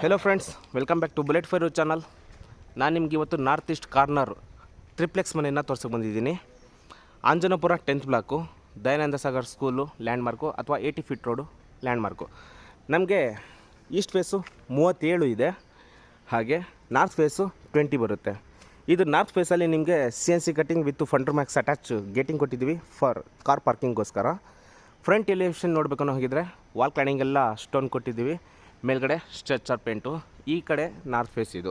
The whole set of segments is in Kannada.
Hello friends, welcome back to Bullet Fire channel. ನಾನು ನಿಮ್ಗೆ ಇವತ್ತು ನಾರ್ತ್ ಈಸ್ಟ್ ಕಾರ್ನರ್ ಟ್ರಿಪ್ಲೆಕ್ಸ್ ಮನೆಯನ್ನು ತೋರ್ಸಕ್ಕೆ ಬಂದಿದ್ದೀನಿ. ಆಂಜನಪುರ 10th block, Dayananda Sagar school landmark ಅಥವಾ 80 ಫೀಟ್ ರೋಡು ಲ್ಯಾಂಡ್ಮಾರ್ಕು. ನಮಗೆ ಈಸ್ಟ್ ಫೇಸು 37 ಇದೆ, ಹಾಗೆ ನಾರ್ತ್ ಫೇಸು 20 ಬರುತ್ತೆ. ಇದು ನಾರ್ತ್ ಫೇಸಲ್ಲಿ ನಿಮಗೆ CNC cutting with funder Max attach getting ಕೊಟ್ಟಿದ್ದೀವಿ ಫಾರ್ ಕಾರ್ ಪಾರ್ಕಿಂಗ್ಗೋಸ್ಕರ. ಫ್ರಂಟ್ ಎಲಿವೇಷನ್ ನೋಡಬೇಕನ್ನೋ ಹೋಗಿದ್ರೆ ವಾಲ್ ಕ್ಲಾಡಿಂಗ್ ಎಲ್ಲ ಸ್ಟೋನ್ ಕೊಟ್ಟಿದ್ದೀವಿ, ಮೇಲ್ಗಡೆ ಸ್ಟ್ರೆಚರ್ ಪೇಂಟು. ಈ ಕಡೆ ನಾರ್ತ್ ಫೇಸ್. ಇದು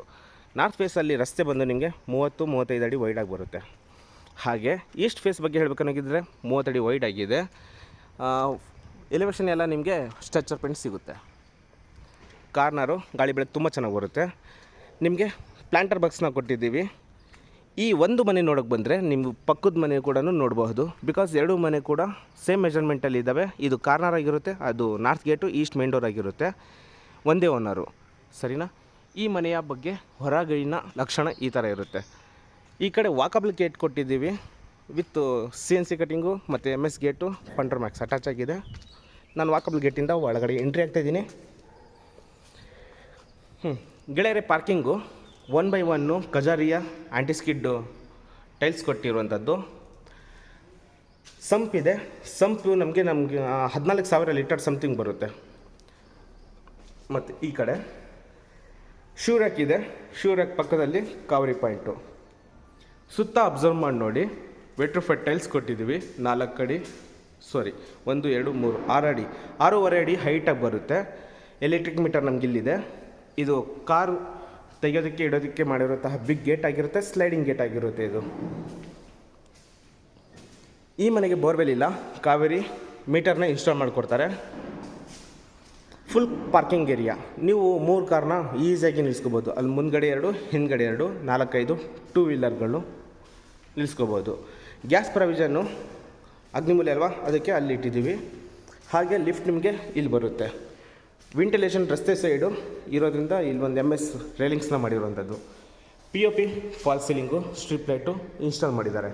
ನಾರ್ತ್ ಫೇಸಲ್ಲಿ ರಸ್ತೆ ಬಂದು ನಿಮಗೆ 30-35 ಅಡಿ ವೈಡಾಗಿ ಬರುತ್ತೆ. ಹಾಗೆ ಈಸ್ಟ್ ಫೇಸ್ ಬಗ್ಗೆ ಹೇಳಬೇಕನ್ನೋಗಿದ್ರೆ 30 ಅಡಿ ವೈಡ್ ಆಗಿದೆ. ಎಲಿವೇಷನ್ ಎಲ್ಲ ನಿಮಗೆ ಸ್ಟ್ರೆಚರ್ ಪೇಂಟ್ ಸಿಗುತ್ತೆ. ಕಾರ್ನರು ಗಾಳಿ ಬೆಳಕು ತುಂಬ ಚೆನ್ನಾಗಿ ಬರುತ್ತೆ. ನಿಮಗೆ ಪ್ಲ್ಯಾಂಟರ್ ಬಾಕ್ಸ್ನ ಕೊಟ್ಟಿದ್ದೀವಿ. ಈ ಒಂದು ಮನೆ ನೋಡೋಕ್ಕೆ ಬಂದರೆ ನಿಮ್ಮ ಪಕ್ಕದ ಮನೆ ಕೂಡ ನೋಡಬಹುದು, ಬಿಕಾಸ್ ಎರಡು ಮನೆ ಕೂಡ ಸೇಮ್ ಮೆಜರ್ಮೆಂಟಲ್ಲಿ ಇದ್ದಾವೆ. ಇದು ಕಾರ್ನರ್ ಆಗಿರುತ್ತೆ, ಅದು north gate, East main door ಆಗಿರುತ್ತೆ. ಒಂದೇ ಓನರು, ಸರಿನಾ? ಈ ಮನೆಯ ಬಗ್ಗೆ ಹೊರಗಿನ ಲಕ್ಷಣ ಈ ಥರ ಇರುತ್ತೆ. ಈ ಕಡೆ ವಾಕಬಲ್ ಗೇಟ್ ಕೊಟ್ಟಿದ್ದೀವಿ ವಿತ್ CNC ಕಟ್ಟಿಂಗು ಮತ್ತು MS gate funder Max attach ಆಗಿದೆ. ನಾನು ವಾಕಬಲ್ ಗೇಟಿಂದ ಒಳಗಡೆ ಎಂಟ್ರಿ ಆಗ್ತಾಯಿದ್ದೀನಿ. ಗೆಳೆಯರೆ, ಪಾರ್ಕಿಂಗು 1/1 ಕಜಾರಿಯ ಆ್ಯಂಟಿಸ್ಕಿಡ್ ಟೈಲ್ಸ್ ಕೊಟ್ಟಿರುವಂಥದ್ದು. ಸಂಪ್ ಇದೆ. ಸಂಪು ನಮಗೆ 14,000 ಲೀಟರ್ ಸಮಥಿಂಗ್ ಬರುತ್ತೆ. ಮತ್ತು ಈ ಕಡೆ ಶೂ ರ್ಯಾಕ್ ಇದೆ. ಶೂ ರ್ಯಾಕ್ ಪಕ್ಕದಲ್ಲಿ ಕಾವರಿ ಪಾಯಿಂಟು. ಸುತ್ತ ಅಬ್ಸರ್ವ್ ಮಾಡಿ ನೋಡಿ, ವೆಟ್ರೋಫೈಟ್ ಟೈಲ್ಸ್ ಕೊಟ್ಟಿದ್ದೀವಿ. 1, 2, 3, 6 ಅಡಿ, 6.5 ಅಡಿ ಹೈಟಾಗಿ ಬರುತ್ತೆ. ಎಲೆಕ್ಟ್ರಿಕ್ ಮೀಟರ್ ನಮಗಿಲ್ಲಿದೆ. ಇದು ಕಾರು ತೆಗೆಯೋದಕ್ಕೆ ಇಡೋದಕ್ಕೆ ಮಾಡಿರುವಂತಹ ಬಿಗ್ ಗೇಟ್ ಆಗಿರುತ್ತೆ, ಸ್ಲೈಡಿಂಗ್ ಗೇಟ್ ಆಗಿರುತ್ತೆ. ಇದು ಈ ಮನೆಗೆ ಬೋರ್ವೆಲ್ ಇಲ್ಲ, ಕಾವೇರಿ ಮೀಟರ್ನ ಇನ್ಸ್ಟಾಲ್ ಮಾಡಿಕೊಡ್ತಾರೆ. Full parking area. ನೀವು 3 ಕಾರ್ನ ಈಸಿಯಾಗಿ ನಿಲ್ಲಿಸ್ಕೋಬೋದು. ಅಲ್ಲಿ ಮುಂದ್ಗಡೆ 2, ಹಿಂದ್ಗಡೆ 2, 4-5 ಟೂ ವೀಲರ್ಗಳು ನಿಲ್ಲಿಸ್ಕೋಬೋದು. ಗ್ಯಾಸ್ ಪ್ರೊವಿಷನ್ನು ಅಗ್ನಿಮೂಲೆ ಅಲ್ವಾ, ಅದಕ್ಕೆ ಅಲ್ಲಿ ಇಟ್ಟಿದ್ದೀವಿ. ಹಾಗೆ ಲಿಫ್ಟ್ ನಿಮಗೆ ಇಲ್ಲಿ ಬರುತ್ತೆ. ವೆಂಟಿಲೇಷನ್ ರಸ್ತೆ ಸೈಡು ಇರೋದ್ರಿಂದ ಇಲ್ಲಿ ಒಂದು MS ರೇಲಿಂಗ್ಸ್ನ ಮಾಡಿರುವಂಥದ್ದು. POP fall ceiling, strip light install ಮಾಡಿದ್ದಾರೆ.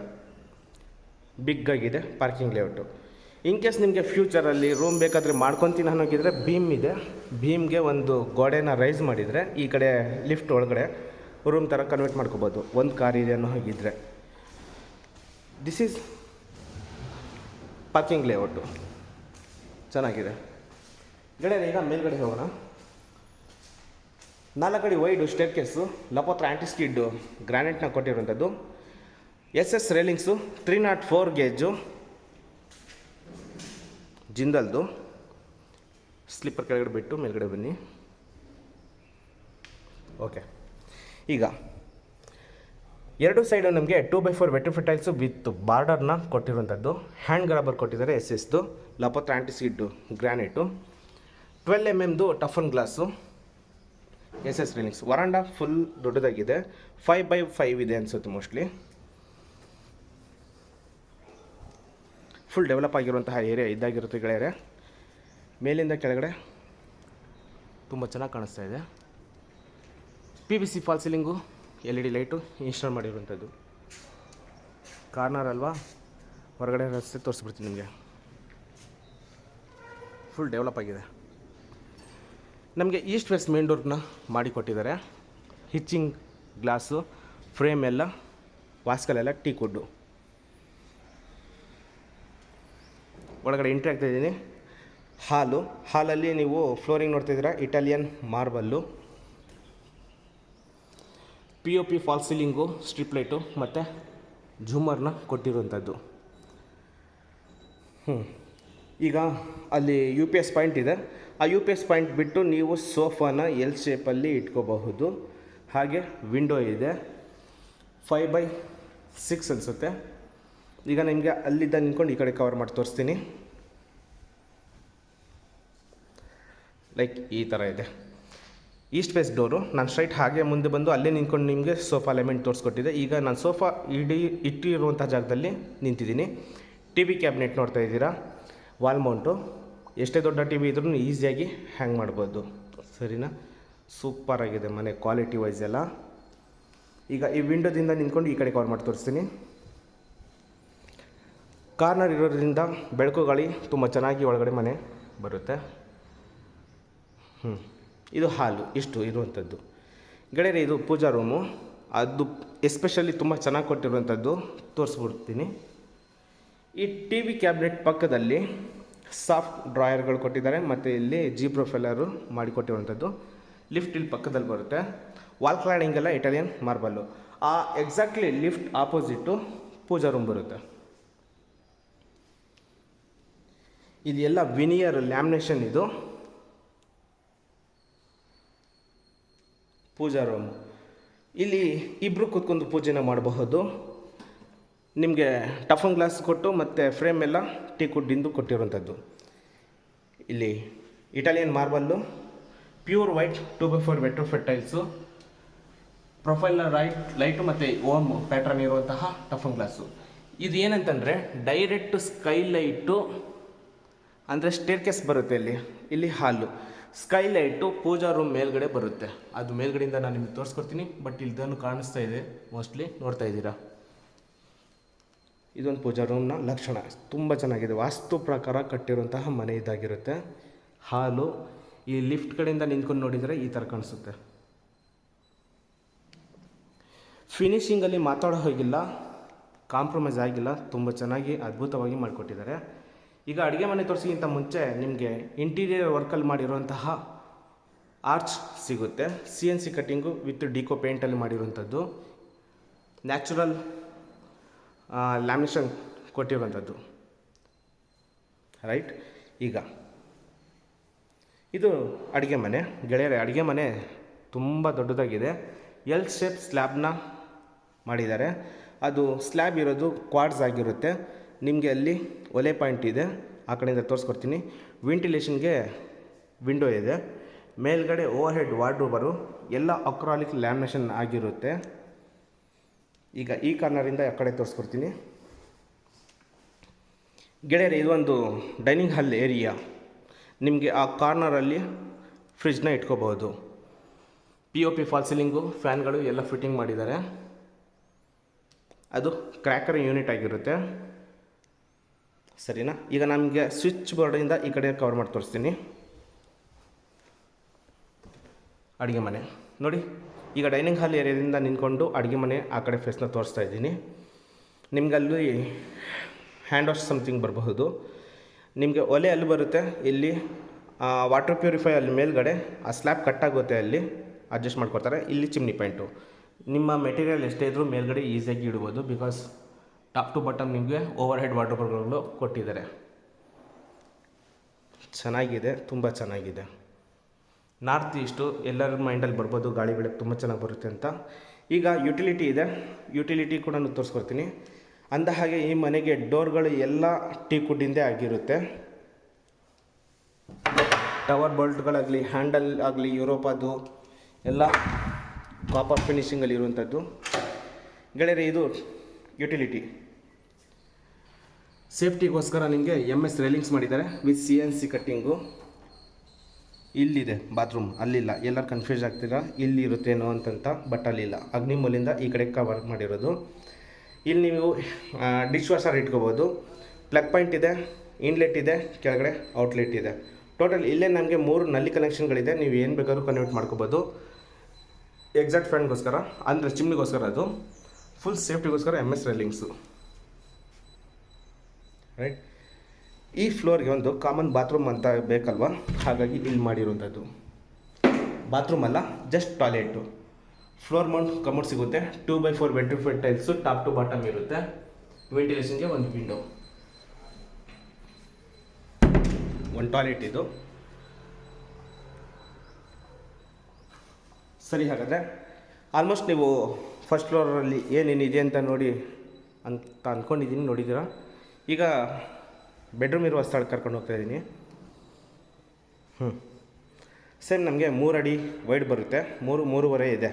ಬಿಗ್ಗಾಗಿದೆ ಪಾರ್ಕಿಂಗ್ ಲೇಔಟು. ಇನ್ ಕೇಸ್ ನಿಮಗೆ ಫ್ಯೂಚರಲ್ಲಿ ರೂಮ್ ಬೇಕಾದರೆ ಮಾಡ್ಕೊತೀನಿ ಅನ್ನೋಗಿದ್ರೆ ಬೀಮ್ ಇದೆ. ಬೀಮ್ಗೆ ಒಂದು ಗೋಡೆನ ರೈಸ್ ಮಾಡಿದರೆ ಈ ಕಡೆ ಲಿಫ್ಟ್ ಒಳಗಡೆ ರೂಮ್ ಥರ ಕನ್ವರ್ಟ್ ಮಾಡ್ಕೋಬೋದು, ಒಂದು ಕಾರ್ ಇದೆ ಅನ್ನೋ ಹೋಗಿದ್ರೆ. ದಿಸ್ ಈಸ್ ಪಾರ್ಕಿಂಗ್ ಲೇಔಟು, ಚೆನ್ನಾಗಿದೆ. ಗೆಳೆಯರೆ, ಈಗ ಮೇಲ್ಗಡೆ ಹೋಗೋಣ. 4 ಅಡಿ ವೈಡು ಸ್ಟೇರ್ ಕೇಸು, ಲಪೋತ್ರ ಆ್ಯಂಟಿಸ್ಕಿಡ್ ಗ್ರಾನೈಟ್ನ ಕೊಟ್ಟಿರುವಂಥದ್ದು. SS ರೇಲಿಂಗ್ಸು 304 ಗೇಜು ಜಿಂದಲ್ದು. ಸ್ಲಿಪ್ಪರ್ ಕೆಳಗಡೆ ಬಿಟ್ಟು ಮೇಲ್ಗಡೆ ಬನ್ನಿ. ಓಕೆ, ಈಗ ಎರಡು ಸೈಡು ನಮಗೆ 2x4 ವೆಟ್ರಿಫೈಟ್ ಟೈಲ್ಸು ವಿತ್ ಬಾರ್ಡರ್ನ ಕೊಟ್ಟಿರುವಂಥದ್ದು. ಹ್ಯಾಂಡ್ ಗ್ರಾಬರ್ ಕೊಟ್ಟಿದ್ದಾರೆ SSದು, ಲಪೋತ್ರ antiskid granite. 12 mm toughen glass, SS railings. Veranda full ದೊಡ್ಡದಾಗಿದೆ, 5x5 ಇದೆ ಅನಿಸುತ್ತೆ ಮೋಸ್ಟ್ಲಿ. ಫುಲ್ ಡೆವಲಪ್ ಆಗಿರುವಂತಹ ಏರಿಯಾ ಇದ್ದಾಗಿರುತ್ತೆ ಗೆಳೆಯರೆ. ಮೇಲಿಂದ ಕೆಳಗಡೆ ತುಂಬ ಚೆನ್ನಾಗಿ ಕಾಣಿಸ್ತಾ ಇದೆ. PVC fall ceiling, LED light install ಮಾಡಿರುವಂಥದ್ದು. ಕಾರ್ನರ್ ಅಲ್ವಾ, ಹೊರಗಡೆ ರಸ್ತೆ ತೋರಿಸ್ಬಿಡ್ತೀನಿ ನಿಮಗೆ. ಫುಲ್ ಡೆವಲಪ್ ಆಗಿದೆ. ನಮಗೆ ಈಸ್ಟ್ ವೆಸ್ಟ್ ಮೇನ್ ಡೋರ್ನ ಮಾಡಿಕೊಟ್ಟಿದ್ದಾರೆ. ಹಿಚ್ಚಿಂಗ್ ಗ್ಲಾಸು, ಫ್ರೇಮ್ ಎಲ್ಲ, ವಾಸ್ಕಲೆಲ್ಲ ಟೀ ಕುಡ್ಡು. ಒಳಗಡೆ ಎಂಟ್ರಿ ಆಗ್ತಾಯಿದ್ದೀನಿ. ಹಾಲಲ್ಲಿ ನೀವು ಫ್ಲೋರಿಂಗ್ ನೋಡ್ತಾಯಿದ್ದೀರಾ, Italian marble. POP fall ceiling, strip light ಮತ್ತು ಝೂಮರ್ನ ಕೊಟ್ಟಿರುವಂಥದ್ದು. ಈಗ ಅಲ್ಲಿ UPS ಪಾಯಿಂಟ್ ಇದೆ. ಆ UPS ಪಾಯಿಂಟ್ ಬಿಟ್ಟು ನೀವು ಸೋಫಾನ L ಶೇಪಲ್ಲಿ ಇಟ್ಕೋಬಹುದು. ಹಾಗೆ ವಿಂಡೋ ಇದೆ, 5x6 ಅನಿಸುತ್ತೆ. ಈಗ ನಿಮಗೆ ಅಲ್ಲಿದ್ದ ನಿಂತ್ಕೊಂಡು ಈ ಕಡೆ ಕವರ್ ಮಾಡಿ ತೋರಿಸ್ತೀನಿ. ಲೈಕ್ ಈ ಥರ ಇದೆ ಈಸ್ಟ್ ಫೇಸ್ ಡೋರು. ನಾನು ಸ್ಟ್ರೈಟ್ ಹಾಗೆ ಮುಂದೆ ಬಂದು ಅಲ್ಲೇ ನಿಂತ್ಕೊಂಡು ನಿಮಗೆ ಸೋಫಾ ಎಲಿಮೆಂಟ್ ತೋರಿಸ್ಕೊಟ್ಟಿದ್ದೆ. ಈಗ ನಾನು ಸೋಫಾ ಇಟ್ಟಿರುವಂಥ ಜಾಗದಲ್ಲಿ ನಿಂತಿದ್ದೀನಿ. TV ಕ್ಯಾಬಿನೆಟ್ ನೋಡ್ತಾ ಇದ್ದೀರಾ, ವಾಲ್ ಮೌಂಟು. ಎಷ್ಟೇ ದೊಡ್ಡ TV ಇದ್ರೂ ಈಸಿಯಾಗಿ ಹ್ಯಾಂಗ್ ಮಾಡ್ಬೋದು, ಸರಿನಾ? ಸೂಪರಾಗಿದೆ ಮನೆ ಕ್ವಾಲಿಟಿ ವೈಸ್ ಎಲ್ಲ. ಈಗ ಈ ವಿಂಡೋದಿಂದ ನಿಂತ್ಕೊಂಡು ಈ ಕಡೆ ಕವರ್ ಮಾಡಿ ತೋರಿಸ್ತೀನಿ. ಕಾರ್ನರ್ ಇರೋದ್ರಿಂದ ಬೆಳಕು ಗಾಳಿ ತುಂಬ ಚೆನ್ನಾಗಿ ಒಳಗಡೆ ಮನೆ ಬರುತ್ತೆ. ಇದು ಹಾಲು ಇಷ್ಟು ಇರುವಂಥದ್ದು. ಗೆಳೆಯರೆ ಇದು ಪೂಜಾ ರೂಮು, ಅದು ಎಸ್ಪೆಷಲಿ ತುಂಬ ಚೆನ್ನಾಗಿ ಕೊಟ್ಟಿರುವಂಥದ್ದು ತೋರಿಸ್ಬಿಡ್ತೀನಿ. ಈ ಟಿ ವಿ ಕ್ಯಾಬಿನೆಟ್ ಪಕ್ಕದಲ್ಲಿ ಸಾಫ್ಟ್ ಡ್ರಾಯರ್ಗಳು ಕೊಟ್ಟಿದ್ದಾರೆ ಮತ್ತು ಇಲ್ಲಿ ಜಿ ಪ್ರೊಫೈಲರು ಮಾಡಿಕೊಟ್ಟಿರುವಂಥದ್ದು. ಲಿಫ್ಟ್ ಇಲ್ಲಿ ಪಕ್ಕದಲ್ಲಿ ಬರುತ್ತೆ. ವಾಲ್ ಕ್ಲಾಡಿಂಗ್ ಎಲ್ಲ ಇಟಾಲಿಯನ್ ಮಾರ್ಬಲ್ಲು. ಆ ಎಕ್ಸಾಕ್ಟ್ಲಿ ಲಿಫ್ಟ್ ಆಪೋಸಿಟ್ಟು ಪೂಜಾ ರೂಮ್ ಬರುತ್ತೆ. ಇದೆಲ್ಲ ವಿನಿಯರ್ ಲ್ಯಾಮಿನೇಷನ್. ಇದು ಪೂಜಾ ರೂಮ್. ಇಲ್ಲಿ ಇಬ್ಬರು ಕೂತ್ಕೊಂಡು ಪೂಜೆನ ಮಾಡಬಹುದು. ನಿಮಗೆ ಟಫನ್ ಗ್ಲಾಸ್ ಕೊಟ್ಟು ಮತ್ತು ಫ್ರೇಮ್ ಎಲ್ಲ ಟೀಕುಡ್ಡಿಂದು ಕೊಟ್ಟಿರುವಂಥದ್ದು. ಇಲ್ಲಿ Italian marble, pure white 2x4 vitrified tiles, ಪ್ರೊಫೈಲ್ನ ಲೈಟು ಮತ್ತು ಓಮ್ ಪ್ಯಾಟ್ರನ್ ಇರುವಂತಹ ಟಫನ್ ಗ್ಲಾಸು. ಇದು ಏನಂತಂದರೆ ಡೈರೆಕ್ಟ್ ಸ್ಕೈಲೈಟು ಅಂದರೆ ಸ್ಟೇರ್ಕೇಸ್ ಬರುತ್ತೆ. ಇಲ್ಲಿ ಹಾಲು ಸ್ಕೈಲೈಟು ಪೂಜಾ ರೂಮ್ ಮೇಲ್ಗಡೆ ಬರುತ್ತೆ. ಅದು ಮೇಲ್ಗಡೆಯಿಂದ ನಾನು ನಿಮಗೆ ತೋರಿಸ್ಕೊಡ್ತೀನಿ. ಬಟ್ ಇಲ್ದನ್ನು ಕಾಣಿಸ್ತಾ ಇದೆ, ಮೋಸ್ಟ್ಲಿ ನೋಡ್ತಾ ಇದ್ದೀರಾ. ಇದೊಂದು ಪೂಜಾ ರೂಮ್ನ ಲಕ್ಷಣ. ತುಂಬ ಚೆನ್ನಾಗಿದೆ, ವಾಸ್ತು ಪ್ರಕಾರ ಕಟ್ಟಿರುವಂತಹ ಮನೆ ಇದಾಗಿರುತ್ತೆ. ಹಾಲು ಈ ಲಿಫ್ಟ್ ಕಡೆಯಿಂದ ನಿಂತ್ಕೊಂಡು ನೋಡಿದರೆ ಈ ಥರ ಕಾಣಿಸುತ್ತೆ. ಫಿನಿಷಿಂಗಲ್ಲಿ ಮಾತಾಡೋ ಹೋಗಿಲ್ಲ, ಕಾಂಪ್ರಮೈಸ್ ಆಗಿಲ್ಲ, ತುಂಬ ಚೆನ್ನಾಗಿ ಅದ್ಭುತವಾಗಿ ಮಾಡಿಕೊಟ್ಟಿದ್ದಾರೆ. ಈಗ ಅಡುಗೆ ಮನೆ ತೋರಿಸಿಗಿಂತ ಮುಂಚೆ ನಿಮಗೆ ಇಂಟೀರಿಯರ್ ವರ್ಕಲ್ಲಿ ಮಾಡಿರುವಂತಹ ಆರ್ಚ್ ಸಿಗುತ್ತೆ. CNC ಕಟ್ಟಿಂಗು ವಿತ್ ಡಿಕೋ ಪೇಂಟಲ್ಲಿ ಮಾಡಿರುವಂಥದ್ದು, ನ್ಯಾಚುರಲ್ ಲ್ಯಾಮಿನೇಷನ್ ಕೊಟ್ಟಿರುವಂಥದ್ದು. ರೈಟ್. ಈಗ ಇದು ಅಡುಗೆ ಮನೆ. ಗೆಳೆಯರೆ, ಅಡುಗೆ ಮನೆ ತುಂಬ ದೊಡ್ಡದಾಗಿದೆ. ಎಲ್ ಶೇಪ್ ಸ್ಲ್ಯಾಬ್ನ ಮಾಡಿದ್ದಾರೆ. ಅದು ಸ್ಲ್ಯಾಬ್ ಇರೋದು ಕ್ವಾಡ್ಸ್ ಆಗಿರುತ್ತೆ. ನಿಮಗೆ ಅಲ್ಲಿ ಒಲೆ ಪಾಯಿಂಟ್ ಇದೆ, ಆ ಕಡೆಯಿಂದ ತೋರಿಸ್ಕೊಡ್ತೀನಿ. ವೆಂಟಿಲೇಷನ್ಗೆ ವಿಂಡೋ ಇದೆ. ಮೇಲ್ಗಡೆ ಓವರ್ ಹೆಡ್ ವಾರ್ಡ್ರೋಬರು ಎಲ್ಲ ಅಕ್ರಾಲಿಕ್ ಲ್ಯಾಮಿನೇಷನ್ ಆಗಿರುತ್ತೆ. ಈಗ ಈ ಕಾರ್ನರಿಂದ ಆ ಕಡೆ ತೋರಿಸ್ಕೊಡ್ತೀನಿ. ಗೆಳೆಯರೆ, ಇದೊಂದು ಡೈನಿಂಗ್ ಹಾಲ್ ಏರಿಯಾ. ನಿಮಗೆ ಆ ಕಾರ್ನರಲ್ಲಿ ಫ್ರಿಜ್ನ ಇಟ್ಕೋಬಹುದು. POP ಫಾಲ್ ಸೀಲಿಂಗು, ಫ್ಯಾನ್ಗಳು ಎಲ್ಲ ಫಿಟ್ಟಿಂಗ್ ಮಾಡಿದ್ದಾರೆ. ಅದು ಕ್ರ್ಯಾಕರ್ ಯೂನಿಟ್ ಆಗಿರುತ್ತೆ. ಸರಿನಾ? ಈಗ ನಮಗೆ ಸ್ವಿಚ್ ಬೋರ್ಡಿಂದ ಈ ಕಡೆ ಕವರ್ ಮಾಡಿ ತೋರಿಸ್ತೀನಿ. ಅಡುಗೆ ಮನೆ ನೋಡಿ. ಈಗ ಡೈನಿಂಗ್ ಹಾಲ್ ಏರಿಯಾದಿಂದ ನಿಂತ್ಕೊಂಡು ಅಡುಗೆ ಮನೆ ಆ ಕಡೆ ಫೇಸ್ನ ತೋರಿಸ್ತಾ ಇದ್ದೀನಿ. ನಿಮ್ಗೆ ಅಲ್ಲಿ ಹ್ಯಾಂಡ್ ವಾಶ್ ಸಮಥಿಂಗ್ ಬರಬಹುದು. ನಿಮಗೆ ಒಲೆ ಅಲ್ಲಿ ಬರುತ್ತೆ. ಇಲ್ಲಿ ವಾಟರ್ ಪ್ಯೂರಿಫೈ ಅಲ್ಲಿ ಮೇಲ್ಗಡೆ ಆ ಸ್ಲ್ಯಾಬ್ ಕಟ್ಟಾಗುತ್ತೆ, ಅಲ್ಲಿ ಅಡ್ಜಸ್ಟ್ ಮಾಡ್ಕೊಡ್ತಾರೆ. ಇಲ್ಲಿ ಚಿಮ್ನಿ ಪಾಯಿಂಟು. ನಿಮ್ಮ ಮೆಟೀರಿಯಲ್ ಎಷ್ಟೇ ಇದ್ದರೂ ಮೇಲ್ಗಡೆ ಈಸಿಯಾಗಿ ಇಡ್ಬೋದು. ಬಿಕಾಸ್ ಟಾಪ್ ಟು ಬಾಟಮ್ ನಿಮಗೆ ಓವರ್ ಹೆಡ್ ವಾರ್ಡ್ರೋಬ್ಗಳು ಕೊಟ್ಟಿದ್ದಾರೆ. ಚೆನ್ನಾಗಿದೆ, ತುಂಬ ಚೆನ್ನಾಗಿದೆ. ನಾರ್ತ್ ಈಸ್ಟು ಎಲ್ಲರ ಮೈಂಡಲ್ಲಿ ಬರ್ಬೋದು, ಗಾಳಿ ಬೆಳಕು ತುಂಬ ಚೆನ್ನಾಗಿ ಬರುತ್ತೆ ಅಂತ. ಈಗ ಯುಟಿಲಿಟಿ ಇದೆ, ಯುಟಿಲಿಟಿ ಕೂಡ ನಾನು ತೋರಿಸ್ಕೊಡ್ತೀನಿ. ಅಂದ ಹಾಗೆ ಈ ಮನೆಗೆ ಡೋರ್ಗಳು ಎಲ್ಲ ಟೀಕುಡ್ಡಿಂದೇ ಆಗಿರುತ್ತೆ. ಟವರ್ ಬೋಲ್ಟ್ಗಳಾಗಲಿ, ಹ್ಯಾಂಡಲ್ ಆಗಲಿ ಯುರೋಪದು ಎಲ್ಲ ಕಾಪರ್ ಫಿನಿಷಿಂಗಲ್ಲಿ ಇರುವಂಥದ್ದು. ಗೆಳೆಯರೆ, ಇದು ಯುಟಿಲಿಟಿ. ಸೇಫ್ಟಿಗೋಸ್ಕರ ನಿಮಗೆ MS ರೈಲಿಂಗ್ಸ್ ಮಾಡಿದ್ದಾರೆ ವಿತ್ CNC ಕಟ್ಟಿಂಗು. ಇಲ್ಲಿದೆ ಬಾತ್ರೂಮ್, ಅಲ್ಲಿಲ್ಲ. ಎಲ್ಲರೂ ಕನ್ಫ್ಯೂಸ್ ಆಗ್ತೀರಾ ಇಲ್ಲಿ ಇರುತ್ತೇನೋ ಅಂತಂತ, ಬಟ್ ಅಲ್ಲಿಲ್ಲ. ಅಗ್ನಿಮೂಲಿಂದ ಈ ಕಡೆ ಕವರ್ ಮಾಡಿರೋದು. ಇಲ್ಲಿ ನೀವು ಡಿಶ್ ವಾಷರ್ ಇಟ್ಕೋಬೋದು. ಪ್ಲಗ್ ಪಾಯಿಂಟ್ ಇದೆ, ಇನ್ಲೆಟ್ ಇದೆ, ಕೆಳಗಡೆ ಔಟ್ಲೆಟ್ ಇದೆ. ಟೋಟಲ್ ಇಲ್ಲೇ ನಮಗೆ 3 ನಲ್ಲಿ ಕನೆಕ್ಷನ್ಗಳಿದೆ. ನೀವು ಏನು ಬೇಕಾದ್ರೂ ಕನ್ವರ್ಟ್ ಮಾಡ್ಕೋಬೋದು. ಎಕ್ಸಾಕ್ಟ್ ಫ್ಯಾನ್ಗೋಸ್ಕರ ಅಂದರೆ ಚಿಮ್ನಿಗೋಸ್ಕರ, ಅದು ಫುಲ್ ಸೇಫ್ಟಿಗೋಸ್ಕರ MS ರೈಲಿಂಗ್ಸು. ರೈಟ್. ಈ ಫ್ಲೋರ್ಗೆ ಒಂದು ಕಾಮನ್ ಬಾತ್ರೂಮ್ ಅಂತ ಬೇಕಲ್ವ, ಹಾಗಾಗಿ ಇಲ್ಲಿ ಮಾಡಿರುವಂಥದ್ದು. ಬಾತ್ರೂಮ್ ಅಲ್ಲ, just toilet. Floor mount commode ಸಿಗುತ್ತೆ. 2x4 vitrified tiles, top to bottom ಇರುತ್ತೆ. ವೆಂಟಿಲೇಷನ್ಗೆ ಒಂದು ವಿಂಡೋ, ಒಂದು ಟಾಯ್ಲೆಟ್. ಇದು ಸರಿ. ಹಾಗಾದರೆ ಆಲ್ಮೋಸ್ಟ್ ನೀವು ಫಸ್ಟ್ ಫ್ಲೋರಲ್ಲಿ ಏನೇನಿದೆ ಅಂತ ನೋಡಿ ಅಂತ ಅಂದ್ಕೊಂಡಿದ್ದೀನಿ, ನೋಡಿದ್ದೀರಾ. ಈಗ ಬೆಡ್ರೂಮ್ ಇರುವ ಸ್ಥಳ ಕರ್ಕೊಂಡು ಹೋಗ್ತಾ ಇದ್ದೀನಿ. ಸೇಮ್ ನಮಗೆ 3 ಅಡಿ ವೈಡ್ ಬರುತ್ತೆ. 3.5 ಇದೆ.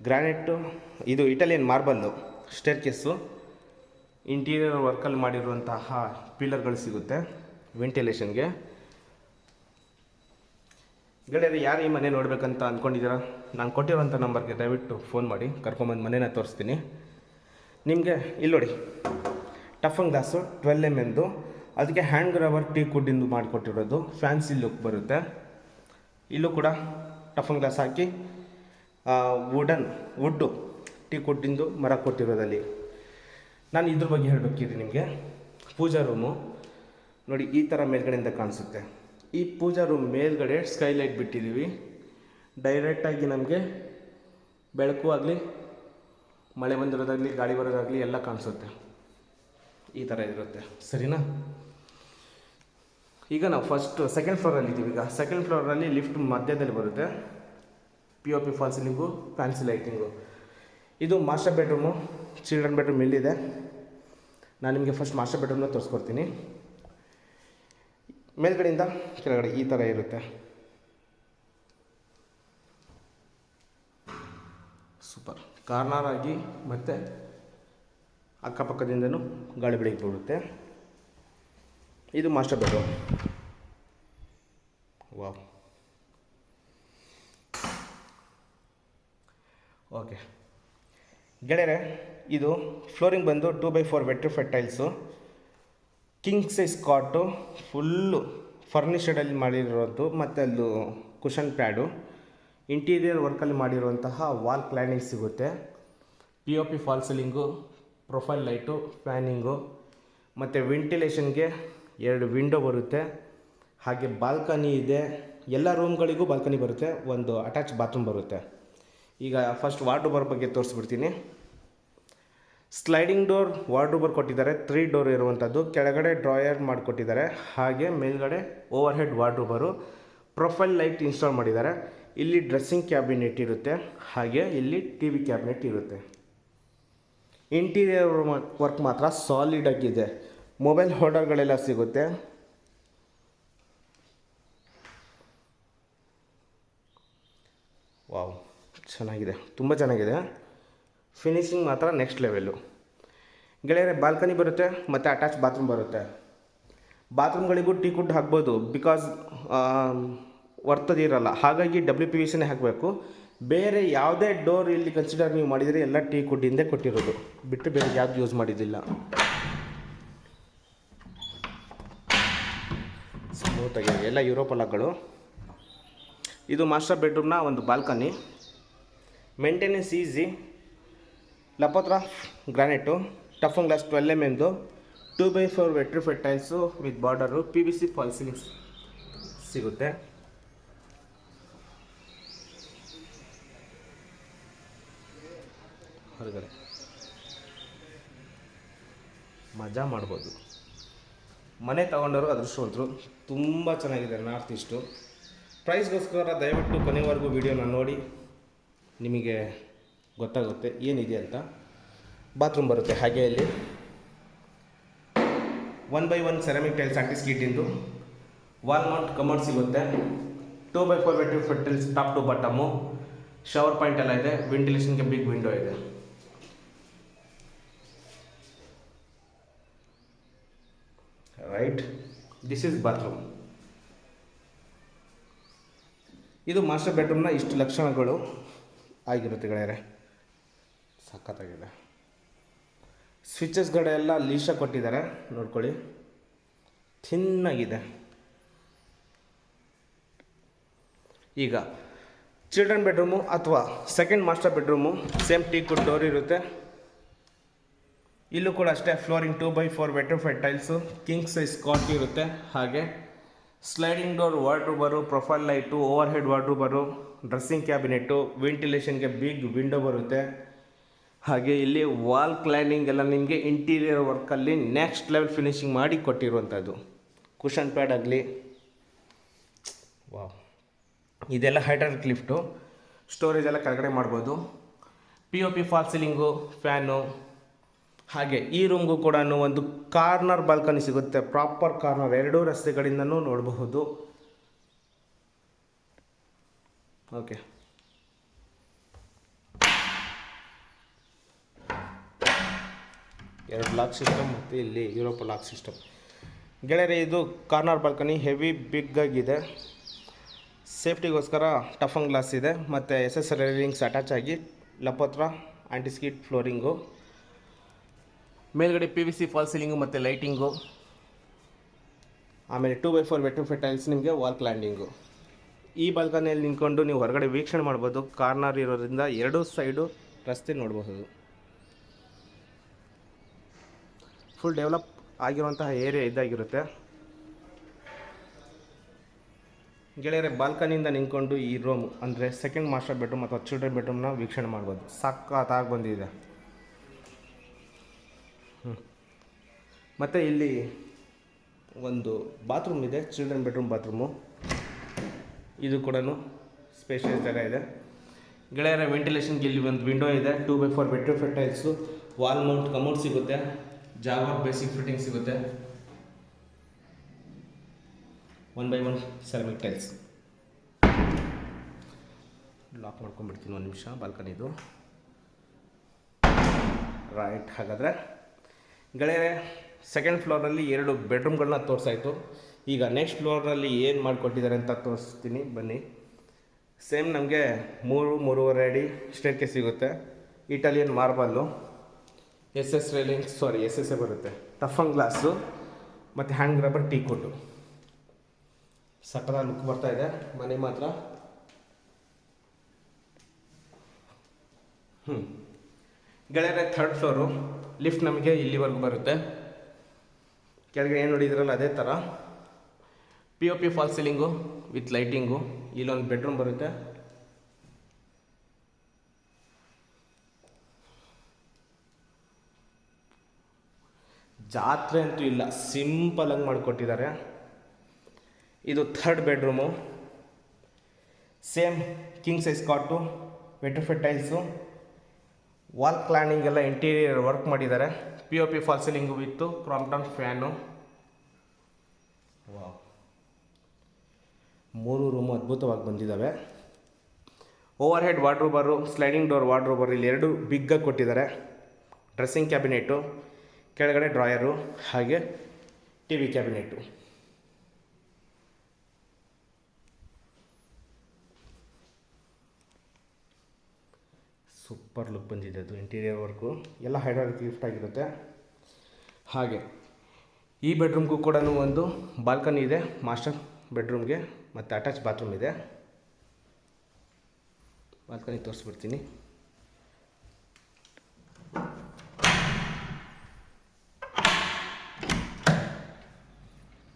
ಗ್ರಾನೈಟು, ಇದು ಇಟಾಲಿಯನ್ ಮಾರ್ಬಲ್ಲು ಸ್ಟೇರ್ಕೇಸು. ಇಂಟೀರಿಯರ್ ವರ್ಕಲ್ಲಿ ಮಾಡಿರುವಂತಹ ಪಿಲ್ಲರ್ಗಳು ಸಿಗುತ್ತೆ ವೆಂಟಿಲೇಷನ್ಗೆ. ಗೆಳೆಯರೆ, ಯಾರು ಈ ಮನೆ ನೋಡಬೇಕಂತ ಅಂದ್ಕೊಂಡಿದ್ದೀರಾ, ನಾನು ಕೊಟ್ಟಿರೋಂಥ ನಂಬರ್ಗೆ ದಯವಿಟ್ಟು ಫೋನ್ ಮಾಡಿ, ಕರ್ಕೊಂಬಂದು ಮನೇನ ತೋರಿಸ್ತೀನಿ ನಿಮಗೆ. ಇಲ್ಲಿ ನೋಡಿ, ಟಫನ್ ಗ್ಲಾಸು 12 mm. ಅದಕ್ಕೆ ಹ್ಯಾಂಡ್ ಗ್ರವರ್ ಟೀ ಕುಡ್ಡಿಂದು ಮಾಡಿಕೊಟ್ಟಿರೋದು. ಫ್ಯಾನ್ಸಿ ಲುಕ್ ಬರುತ್ತೆ. ಇಲ್ಲೂ ಕೂಡ ಟಫನ್ ಗ್ಲಾಸ್ ಹಾಕಿ ವುಡ್ಡು ಟೀ ಕುಡ್ಡಿಂದು ಮರ ಕೊಟ್ಟಿರೋದಲ್ಲಿ. ನಾನು ಇದ್ರ ಬಗ್ಗೆ ಹೇಳಬೇಕಿದೆ ನಿಮಗೆ. ಪೂಜಾ ರೂಮು ನೋಡಿ ಈ ಥರ ಮೇಲ್ಗಡೆಯಿಂದ ಕಾಣಿಸುತ್ತೆ. ಈ ಪೂಜಾ ರೂಮ್ ಮೇಲ್ಗಡೆ ಸ್ಕೈಲೈಟ್ ಬಿಟ್ಟಿದ್ದೀವಿ. ಡೈರೆಕ್ಟಾಗಿ ನಮಗೆ ಬೆಳಕು ಆಗಲಿ, ಮಳೆ ಬಂದಿರೋದಾಗಲಿ, ಗಾಳಿ ಬರೋದಾಗಲಿ ಎಲ್ಲ ಕಾಣಿಸುತ್ತೆ. ಈ ಥರ ಇರುತ್ತೆ, ಸರಿನಾ? ಈಗ ನಾವು ಸೆಕೆಂಡ್ ಫ್ಲೋರಲ್ಲಿ ಇದ್ದೀವಿ. ಈಗ ಸೆಕೆಂಡ್ ಫ್ಲೋರಲ್ಲಿ ಲಿಫ್ಟ್ ಮಧ್ಯದಲ್ಲಿ ಬರುತ್ತೆ. POP fall ceiling, fancy lighting. ಇದು ಮಾಸ್ಟರ್ ಬೆಡ್ರೂಮು, ಚಿಲ್ಡ್ರನ್ ಬೆಡ್ರೂಮ್ ಇಲ್ಲಿದೆ. ನಾನು ನಿಮಗೆ ಫಸ್ಟ್ ಮಾಸ್ಟರ್ ಬೆಡ್ರೂಮ್ನ ತೋರಿಸ್ಕೊಡ್ತೀನಿ. ಮೇಲ್ಗಡೆಯಿಂದ ಕೆಳಗಡೆ ಈ ಥರ ಇರುತ್ತೆ. ಸೂಪರ್ ಕಾರ್ನರ್ ಆಗಿ ಮತ್ತು ಅಕ್ಕಪಕ್ಕದಿಂದನೂ ಗಾಳಿ ಬೆಳಗ್ಗೆ ಬಿಡುತ್ತೆ. ಇದು ಮಾಸ್ಟರ್ ಬೆಡ್ರೂಮ್. ವಾವ್, ಓಕೆ ಗೆಳೆಯರೆ, ಇದು ಫ್ಲೋರಿಂಗ್ ಬಂದು 2x4 vitrified tiles, king size ಕಾಟು, ಫುಲ್ಲು ಫರ್ನಿಷಡಲ್ಲಿ ಮಾಡಿರೋದು, ಮತ್ತು ಅಲ್ಲೂ ಕುಷನ್ ಪ್ಯಾಡು, ಇಂಟೀರಿಯರ್ ವರ್ಕಲ್ಲಿ ಮಾಡಿರುವಂತಹ ವಾಲ್ ಕ್ಲೈನಿಂಗ್ ಸಿಗುತ್ತೆ. POP fall ceiling, profile light, fanning, ಮತ್ತು ವೆಂಟಿಲೇಷನ್ಗೆ 2 ವಿಂಡೋ ಬರುತ್ತೆ. ಹಾಗೆ ಬಾಲ್ಕನಿ ಇದೆ. ಎಲ್ಲ ರೂಮ್ಗಳಿಗೂ ಬಾಲ್ಕನಿ ಬರುತ್ತೆ. ಒಂದು ಅಟ್ಯಾಚ್ ಬಾತ್ರೂಮ್ ಬರುತ್ತೆ. ಈಗ ಫಸ್ಟ್ ವಾರ್ಡ್ರೋಬರ್ ಬಗ್ಗೆ ತೋರಿಸ್ಬಿಡ್ತೀನಿ. ಸ್ಲೈಡಿಂಗ್ ಡೋರ್ ವಾರ್ಡ್ರೋಬರ್ ಕೊಟ್ಟಿದ್ದಾರೆ, 3 ಡೋರ್ ಇರುವಂಥದ್ದು. ಕೆಳಗಡೆ ಡ್ರಾಯರ್ ಮಾಡಿಕೊಟ್ಟಿದ್ದಾರೆ. ಹಾಗೆ ಮೇಲ್ಗಡೆ ಓವರ್ ಹೆಡ್ ವಾರ್ಡ್ರೋಬರು, ಪ್ರೊಫೈಲ್ ಲೈಟ್ ಇನ್ಸ್ಟಾಲ್ ಮಾಡಿದ್ದಾರೆ. ಇಲ್ಲಿ ಡ್ರೆಸ್ಸಿಂಗ್ ಕ್ಯಾಬಿನೆಟ್ ಇರುತ್ತೆ. ಹಾಗೆ ಇಲ್ಲಿ TV ಕ್ಯಾಬಿನೆಟ್ ಇರುತ್ತೆ. ಇಂಟೀರಿಯರ್ ವರ್ಕ್ ಮಾತ್ರ ಸಾಲಿಡ್ ಆಗಿದೆ. ಮೊಬೈಲ್ ಹೋಲ್ಡರ್ಗಳೆಲ್ಲ ಸಿಗುತ್ತೆ. ವಾವ್, ಚೆನ್ನಾಗಿದೆ, ತುಂಬ ಚೆನ್ನಾಗಿದೆ. ಫಿನಿಶಿಂಗ್ ಮಾತ್ರ ನೆಕ್ಸ್ಟ್ ಲೆವೆಲ್ಲು. ಗೆಳೆಯರೆ, ಬಾಲ್ಕನಿ ಬರುತ್ತೆ ಮತ್ತು ಅಟ್ಯಾಚ್ ಬಾತ್ರೂಮ್ ಬರುತ್ತೆ. ಬಾತ್ರೂಮ್ಗಳಿಗೂ ಟೀ ಕುಡ್ ಹಾಕ್ಬೋದು, ಬಿಕಾಸ್ ವರ್ತದಿರಲ್ಲ. ಹಾಗಾಗಿ WPVCನೇ ಹಾಕಬೇಕು. ಬೇರೆ ಯಾವುದೇ ಡೋರ್ ಇಲ್ಲಿ ಕನ್ಸಿಡರ್ ನೀವು ಮಾಡಿದರೆ ಎಲ್ಲ ಟೀ ಕುಡ್ಡಿಂದೇ ಕೊಟ್ಟಿರೋದು, ಬಿಟ್ಟು ಬೇರೆ ಯಾವುದು ಯೂಸ್ ಮಾಡಿದ್ದಿಲ್ಲ. ಸ್ಮೂತಾಗಿದೆ, ಎಲ್ಲ ಯುರೋಪ್ ಲಾಕ್ಗಳು. ಇದು ಮಾಸ್ಟರ್ ಬೆಡ್ರೂಮ್ನ ಒಂದು ಬಾಲ್ಕನಿ. Maintenance easy. ಲಪೋತ್ರ granite, toughen glass 12 mm, 2x4 vitrified tiles with border, PVC fall ceiling ಸಿಗುತ್ತೆ. ಹೊರಗಡೆ ಮಜಾ ಮಾಡ್ಬೋದು. ಮನೆ ತಗೊಂಡವರು ಅದೃಷ್ಟವಂತರು. ತುಂಬ ಚೆನ್ನಾಗಿದೆ ನಾರ್ತ್ ಈಸ್ಟು. ಪ್ರೈಸ್ಗೋಸ್ಕರ ದಯವಿಟ್ಟು ಕೊನೆವರೆಗೂ ವೀಡಿಯೋನ ನೋಡಿ, ನಿಮಗೆ ಗೊತ್ತಾಗುತ್ತೆ ಏನಿದೆ ಅಂತ. ಬಾತ್ರೂಮ್ ಬರುತ್ತೆ. ಹಾಗೆ ಇಲ್ಲಿ 1x1 ಸೆರಾಮಿಕ್ ಟೈಲ್ಸ್ ಆಂಟಿಸ್ಕೀಟಿಂದು ವಾಲ್ ಮೌಂಟ್ ಕಮೋಡ್ ಸಿಗುತ್ತೆ. 2x4 vitrified tiles top to bottom. Shower point ಎಲ್ಲ ಇದೆ. ವೆಂಟಿಲೇಷನ್ಗೆ ಬಿಗ್ ವಿಂಡೋ ಇದೆ. Right, this is bathroom. ಇದು ಮಾಸ್ಟರ್ ಬೆಡ್ರೂಮ್ನ ಇಷ್ಟು ಲಕ್ಷಣಗಳು ಆಗಿರುತ್ತೆ ಗೆಳೆಯರೆ. ಸಖತ್ತಾಗಿದೆ. ಸ್ವಿಚಸ್ಗಳೆಲ್ಲ ಲೀಶ ಕೊಟ್ಟಿದ್ದಾರೆ, ನೋಡ್ಕೊಳ್ಳಿ, ಥಿನ್ನಾಗಿದೆ. ಈಗ ಚಿಲ್ಡ್ರನ್ ಬೆಡ್ರೂಮು ಅಥವಾ second master bedroom same teak wood door ಇರುತ್ತೆ. ಇಲ್ಲೂ ಕೂಡ ಅಷ್ಟೇ flooring 2x4 vitrified tiles, king size cot ಇರುತ್ತೆ. ಹಾಗೆ ಸ್ಲೈಡಿಂಗ್ ಡೋರ್ ವಾರ್ಡ್ರೋಬರು, ಪ್ರೊಫೈಲ್ ಲೈಟು, ಓವರ್ ಹೆಡ್ ವಾರ್ಡ್ರೋಬರು, ಡ್ರೆಸ್ಸಿಂಗ್ ಕ್ಯಾಬಿನೆಟ್ಟು, ವೆಂಟಿಲೇಷನ್ಗೆ ಬಿಗ್ ವಿಂಡೋ ಬರುತ್ತೆ. ಹಾಗೆ ಇಲ್ಲಿ ವಾಲ್ ಕ್ಲೈನಿಂಗ್ ಎಲ್ಲ ನಿಮಗೆ ಇಂಟೀರಿಯರ್ ವರ್ಕಲ್ಲಿ ನೆಕ್ಸ್ಟ್ ಲೆವೆಲ್ ಫಿನಿಶಿಂಗ್ ಮಾಡಿ ಕೊಟ್ಟಿರುವಂಥದ್ದು. ಕುಷನ್ ಪ್ಯಾಡ್ ಆಗಲಿ, ವಾವ್, ಇದೆಲ್ಲ ಹೈಡ್ರಾಲಿಕ್ ಲಿಫ್ಟು. ಸ್ಟೋರೇಜ್ ಎಲ್ಲ ಕೆಳಗಡೆ ಮಾಡ್ಬೋದು. POP fall ceiling, fan. ಹಾಗೆ ಈ ರೂಮ್ಗೂ ಕೂಡ ಒಂದು ಕಾರ್ನರ್ ಬಾಲ್ಕನಿ ಸಿಗುತ್ತೆ. ಪ್ರಾಪರ್ ಕಾರ್ನರ್, 2 ರಸ್ತೆಗಳಿಂದನೂ ನೋಡಬಹುದು. ಓಕೆ, ಎರಡು ಲಾಕ್ ಸಿಸ್ಟಮ್ ಮತ್ತು ಇಲ್ಲಿ ಯುರೋಪ್ ಲಾಕ್ ಸಿಸ್ಟಮ್. ಗೆಳೆಯರೆ, ಇದು ಕಾರ್ನರ್ ಬಾಲ್ಕನಿ ಹೆವಿ ಬಿಗ್ ಆಗಿದೆ. ಸೇಫ್ಟಿಗೋಸ್ಕರ ಟಫನ್ ಗ್ಲಾಸ್ ಇದೆ ಮತ್ತು SS ರೈಲಿಂಗ್ಸ್ ಅಟ್ಯಾಚ್ ಆಗಿ ಲಪೋತ್ರ ಆಂಟಿಸ್ಕಿಡ್ ಫ್ಲೋರಿಂಗು. ಮೇಲ್ಗಡೆ PVC ಫಾಲ್ ಸೀಲಿಂಗು ಮತ್ತು ಲೈಟಿಂಗು. ಆಮೇಲೆ 2x4 ವೆಟ್ರಿಫೈಡ್ ಟೈಲ್ಸ್ ನಿಮಗೆ ವಾಲ್ ಕ್ಲೈಂಡಿಂಗು. ಈ ಬಾಲ್ಕನಿಯಲ್ಲಿ ನಿಂತ್ಕೊಂಡು ನೀವು ಹೊರಗಡೆ ವೀಕ್ಷಣೆ ಮಾಡ್ಬೋದು. ಕಾರ್ನರ್ ಇರೋದ್ರಿಂದ ಎರಡೂ ಸೈಡು ರಸ್ತೆ ನೋಡಬಹುದು. ಫುಲ್ ಡೆವಲಪ್ ಆಗಿರುವಂತಹ ಏರಿಯಾ ಇದಾಗಿರುತ್ತೆ ಗೆಳೆಯರೆ. ಬಾಲ್ಕನಿಯಿಂದ ನಿಂತ್ಕೊಂಡು ಈ ರೂಮ್ ಅಂದರೆ ಸೆಕೆಂಡ್ ಮಾಸ್ಟರ್ ಬೆಡ್ರೂಮ್ ಅಥವಾ ಚಿಲ್ಡ್ರನ್ ಬೆಡ್ರೂಮ್ನ ವೀಕ್ಷಣೆ ಮಾಡ್ಬೋದು. ಸಖತ್ತಾಗಿ ಬಂದಿದೆ. ಮತ್ತು ಇಲ್ಲಿ ಒಂದು ಬಾತ್ರೂಮ್ ಇದೆ, ಚಿಲ್ಡ್ರನ್ ಬೆಡ್ರೂಮ್ ಬಾತ್ರೂಮು. ಇದು ಕೂಡ ಸ್ಪೇಷಿಯಸ್ ಜಾಗ ಇದೆ ಗೆಳೆಯರ. ವೆಂಟಿಲೇಷನ್ಗೆ ಇಲ್ಲಿ ಒಂದು ವಿಂಡೋ ಇದೆ. 2x4 vitrified tiles, wall mount commode ಸಿಗುತ್ತೆ, ಜಾಗರ್ ಬೇಸಿಕ್ ಫಿಟ್ಟಿಂಗ್ ಸಿಗುತ್ತೆ, 1x1 ಸೆರಾಮಿಕ್ ಟೈಲ್ಸ್. ಲಾಕ್ ಮಾಡ್ಕೊಂಡ್ಬಿಡ್ತೀನಿ ಒಂದು ನಿಮಿಷ ಬಾಲ್ಕನಿದು. ರೈಟ್, ಹಾಗಾದರೆ ಗೆಳೆಯರೆ ಸೆಕೆಂಡ್ ಫ್ಲೋರಲ್ಲಿ 2 ಬೆಡ್ರೂಮ್ಗಳನ್ನ ತೋರಿಸಾಯಿತು. ಈಗ ನೆಕ್ಸ್ಟ್ ಫ್ಲೋರಲ್ಲಿ ಏನು ಮಾಡಿಕೊಟ್ಟಿದ್ದಾರೆ ಅಂತ ತೋರಿಸ್ತೀನಿ ಬನ್ನಿ. ಸೇಮ್ ನಮಗೆ 3-3.5 ಅಡಿ ಸ್ಟೇರ್ಕೆ ಸಿಗುತ್ತೆ. ಇಟಾಲಿಯನ್ ಮಾರ್ಬಲ್ಲು, ಎಸ್ ಎಸ್ ಬರುತ್ತೆ, ಟಫನ್ ಗ್ಲಾಸು ಮತ್ತು ಹ್ಯಾಂಡ್ ಗ್ರಾಬರ್ ಟೀ ಕೊಟ್ಟು. ಸಕ್ಕತ್ತಾಗಿ ಲುಕ್ ಬರ್ತಾ ಇದೆ ಮನೆ ಮಾತ್ರ. ಗೆಳೆಯರೆ ಥರ್ಡ್ ಫ್ಲೋರು. ಲಿಫ್ಟ್ ನಮಗೆ ಇಲ್ಲಿವರೆಗೂ ಬರುತ್ತೆ. ಕೆಳಗೆ ಏನು ನೋಡಿದ್ರಲ್ಲ ಅದೇ ಥರ POP fall ceiling with lighting. ಇಲ್ಲೊಂದು ಬೆಡ್ರೂಮ್ ಬರುತ್ತೆ. ಜಾತ್ರೆ ಅಂತೂ ಇಲ್ಲ, ಸಿಂಪಲಾಗಿ ಮಾಡಿಕೊಟ್ಟಿದ್ದಾರೆ. ಇದು third bedroom. Same king size ಕಾಟು, ವೆಟ್ರಿಫೈಡ್ ಟೈಲ್ಸು, ವಾಲ್ ಕ್ಲಾನಿಂಗ್ ಎಲ್ಲ ಇಂಟೀರಿಯರ್ ವರ್ಕ್ ಮಾಡಿದ್ದಾರೆ. POP ಫಾಲ್ ಸೀಲಿಂಗು ವಿತ್ತು ಕ್ರಾಂಪ್ಟನ್ ಫ್ಯಾನು. ವಾವ್, 3 ರೂಮು ಅದ್ಭುತವಾಗಿ ಬಂದಿದ್ದಾವೆ. ಓವರ್ ಹೆಡ್ ವಾರ್ಡ್ರೋಬರು, ಸ್ಲೈಡಿಂಗ್ ಡೋರ್ ವಾರ್ಡ್ರೋಬರು ಇಲ್ಲಿ 2 ಬಿಗ್ಗಾಗಿ ಕೊಟ್ಟಿದ್ದಾರೆ. ಡ್ರೆಸ್ಸಿಂಗ್ ಕ್ಯಾಬಿನೆಟು, ಕೆಳಗಡೆ ಡ್ರಾಯರು, ಹಾಗೆ TV ಕ್ಯಾಬಿನೆಟು. ಸೂಪರ್ ಲುಕ್ ಬಂದಿದೆ. ಅದು ಇಂಟೀರಿಯರ್ ವರ್ಕು ಎಲ್ಲ ಹೈಡ್ರಾಲಿಕ್ ಲಿಫ್ಟ್ ಆಗಿರುತ್ತೆ. ಹಾಗೆ ಈ ಬೆಡ್ರೂಮ್ಗೂ ಕೂಡ ಒಂದು ಬಾಲ್ಕನಿ ಇದೆ ಮಾಸ್ಟರ್ ಬೆಡ್ರೂಮ್ಗೆ, ಮತ್ತು ಅಟ್ಯಾಚ್ ಬಾತ್ರೂಮ್ ಇದೆ. ಬಾಲ್ಕನಿ ತೋರಿಸ್ಬಿಡ್ತೀನಿ.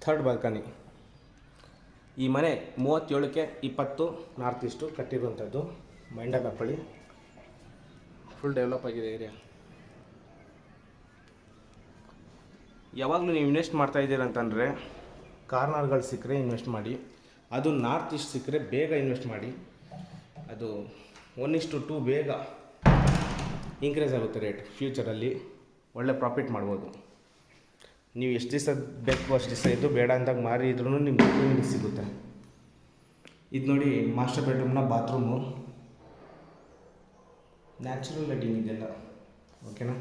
Third balcony. ಈ ಮನೆ 37ಕ್ಕೆ 20 ನಾರ್ತ್ ಈಸ್ಟು ಕಟ್ಟಿರುವಂಥದ್ದು. ಮಂಡ್ಯ ಬಪ್ಪಳಿ. ಫುಲ್ ಡೆವಲಪ್ ಆಗಿದೆ ಏರಿಯಾ. ಯಾವಾಗಲೂ ನೀವು ಇನ್ವೆಸ್ಟ್ ಮಾಡ್ತಾಯಿದ್ದೀರ ಅಂತಂದರೆ ಕಾರ್ನರ್ಗಳು ಸಿಕ್ಕರೆ ಇನ್ವೆಸ್ಟ್ ಮಾಡಿ. ಅದು ನಾರ್ತ್ ಈಸ್ಟ್ ಸಿಕ್ಕರೆ ಬೇಗ ಇನ್ವೆಸ್ಟ್ ಮಾಡಿ. ಅದು 1:2 ಬೇಗ ಇನ್ಕ್ರೀಸ್ ಆಗುತ್ತೆ ರೇಟ್. ಫ್ಯೂಚರಲ್ಲಿ ಒಳ್ಳೆ ಪ್ರಾಫಿಟ್ ಮಾಡ್ಬೋದು. ನೀವು ಎಷ್ಟು ದಿವಸ ಬೇಕು ಅಷ್ಟು ದಿವಸ ಇದ್ದು ಬೇಡ ಅಂದಾಗ ಮಾರಿ ಇದ್ರೂ ನಿಮ್ಗೆ ಸಿಗುತ್ತೆ. ಇದು ನೋಡಿ ಮಾಸ್ಟರ್ ಬೆಡ್ರೂಮ್ನ ಬಾತ್ರೂಮು. ನ್ಯಾಚುರಲ್ ಲೈಟಿಂಗ್ ಇದೆಲ್ಲ. ಓಕೆನಾ?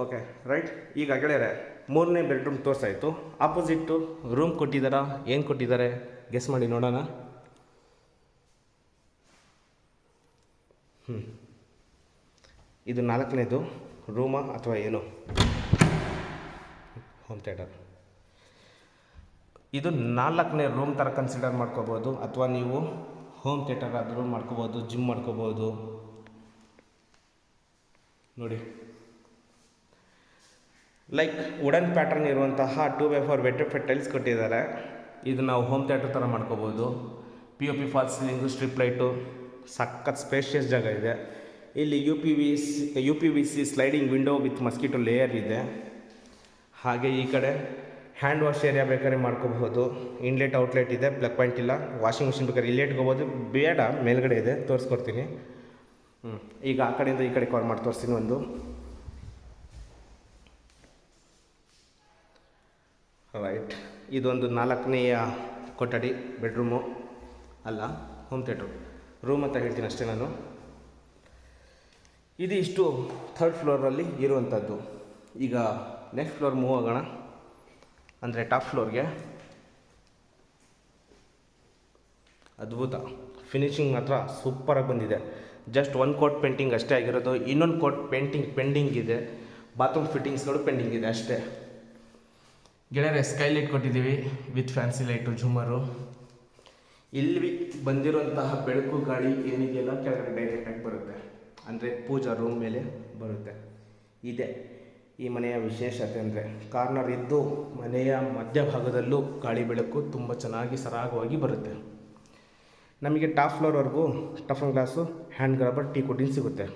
Okay right. ಈಗ ಗೆಳೆಯರೆ 3ನೇ ಬೆಡ್ರೂಮ್ ತೋರಿಸಾಯಿತು. ಆಪೋಸಿಟ್ಟು ರೂಮ್ ಕೊಟ್ಟಿದ್ದಾರಾ, ಏನು ಕೊಟ್ಟಿದ್ದಾರೆ ಗೆಸ್ ಮಾಡಿ ನೋಡೋಣ. ಇದು 4ನೇದು ರೂಮಾ ಅಥವಾ ಏನು, ಹೋಮ್ ಥಿಯೇಟರ್. ಇದು 4ನೇ ರೂಮ್ ಥರ ಕನ್ಸಿಡರ್ ಮಾಡ್ಕೋಬೋದು, ಅಥವಾ ನೀವು ಹೋಮ್ ಥಿಯೇಟರ್ ಆದರೂ ಮಾಡ್ಕೋಬೋದು, ಜಿಮ್ ಮಾಡ್ಕೋಬೋದು. ನೋಡಿ, ಲೈಕ್ ವುಡನ್ ಪ್ಯಾಟರ್ನ್ ಇರುವಂತಹ 2x4 ವೆಟ್ರಿಫೈಡ್ ಟೈಲ್ಸ್ ಕೊಟ್ಟಿದ್ದಾರೆ. ಇದು ನಾವು ಹೋಮ್ ಥಿಯೇಟರ್ ಥರ ಮಾಡ್ಕೋಬೋದು. POP fall ceiling, strip light, ಸಖತ್ ಸ್ಪೇಷಿಯಸ್ ಜಾಗ ಇದೆ. ಇಲ್ಲಿ UPVC sliding window with mosquito layer ಇದೆ. ಹಾಗೆ ಈ ಕಡೆ ಹ್ಯಾಂಡ್ ವಾಶ್ ಏರಿಯಾ ಬೇಕಾದ್ರೆ ಮಾಡ್ಕೋಬಹುದು. ಇನ್ಲೆಟ್ ಔಟ್ಲೆಟ್ ಇದೆ, ಪ್ಲಗ್ ಪಾಯಿಂಟ್ ಇಲ್ಲ. ವಾಷಿಂಗ್ ಮಿಷಿನ್ ಬೇಕಾದ್ರೆ ಇಲ್ಲೇ ಇಟ್ಕೋಬೋದು, ಬೇಡ ಮೇಲ್ಗಡೆ ಇದೆ, ತೋರಿಸ್ಕೊಡ್ತೀನಿ. ಈಗ ಆ ಕಡೆಯಿಂದ ಈ ಕಡೆ ಕಾಲ್ ಮಾಡಿ ತೋರಿಸ್ತೀನಿ. ಒಂದು ರೈಟ್, ಇದೊಂದು 4ನೇಯ ಕೊಠಡಿ, ಬೆಡ್ರೂಮು ಅಲ್ಲ, ಹೋಮ್ ಥಿಯೇಟ್ರು, ರೂಮ್ ಅಂತ ಹೇಳ್ತೀನಿ ಅಷ್ಟೇ ನಾನು. ಇದು ಇಷ್ಟು ಥರ್ಡ್ ಫ್ಲೋರಲ್ಲಿ ಇರುವಂಥದ್ದು. ಈಗ ನೆಕ್ಸ್ಟ್ ಫ್ಲೋರ್ ಮೂವ್ ಆಗೋಣ, ಅಂದರೆ ಟಾಪ್ ಫ್ಲೋರ್ಗೆ. ಅದ್ಭುತ ಫಿನಿಶಿಂಗ್ ಮಾತ್ರ ಸೂಪರಾಗಿ ಬಂದಿದೆ. ಜಸ್ಟ್ 1 ಕೋಟ್ ಪೇಂಟಿಂಗ್ ಅಷ್ಟೇ ಆಗಿರೋದು. ಇನ್ನೊಂದು ಕೋಟ್ ಪೇಂಟಿಂಗ್ ಪೆಂಡಿಂಗ್ ಇದೆ. ಬಾತ್ರೂಮ್ ಫಿಟ್ಟಿಂಗ್ಸ್ಗಳು ಪೆಂಡಿಂಗ್ ಇದೆ ಅಷ್ಟೇ. ಗೆಳೆಯರೆ ಸ್ಕೈಲೈಟ್ ಕೊಟ್ಟಿದ್ದೀವಿ ವಿತ್ ಫ್ಯಾನ್ಸಿ ಲೈಟು ಝೂಮರು. ಇಲ್ಲಿ ಬಂದಿರುವಂತಹ ಬೆಳಕು ಗಾಳಿ ಏನಿದೆಯಲ್ಲ ಕೆಳಗಡೆ ಡೈರೆಕ್ಟಾಗಿ ಬರುತ್ತೆ, ಅಂದರೆ ಪೂಜಾ ರೂಮ್ ಮೇಲೆ ಬರುತ್ತೆ. ಇದೆ ಈ ಮನೆಯ ವಿಶೇಷತೆ. ಅಂದರೆ ಕಾರ್ನರ್ ಇದ್ದು ಮನೆಯ ಮಧ್ಯಭಾಗದಲ್ಲೂ ಗಾಳಿ ಬೆಳಕು ತುಂಬ ಚೆನ್ನಾಗಿ ಸರಾಗವಾಗಿ ಬರುತ್ತೆ. ನಮಗೆ ಟಾಪ್ ಫ್ಲೋರ್ವರೆಗೂ toughen glass, hand grabber, teak wooding ಸಿಗುತ್ತೆ.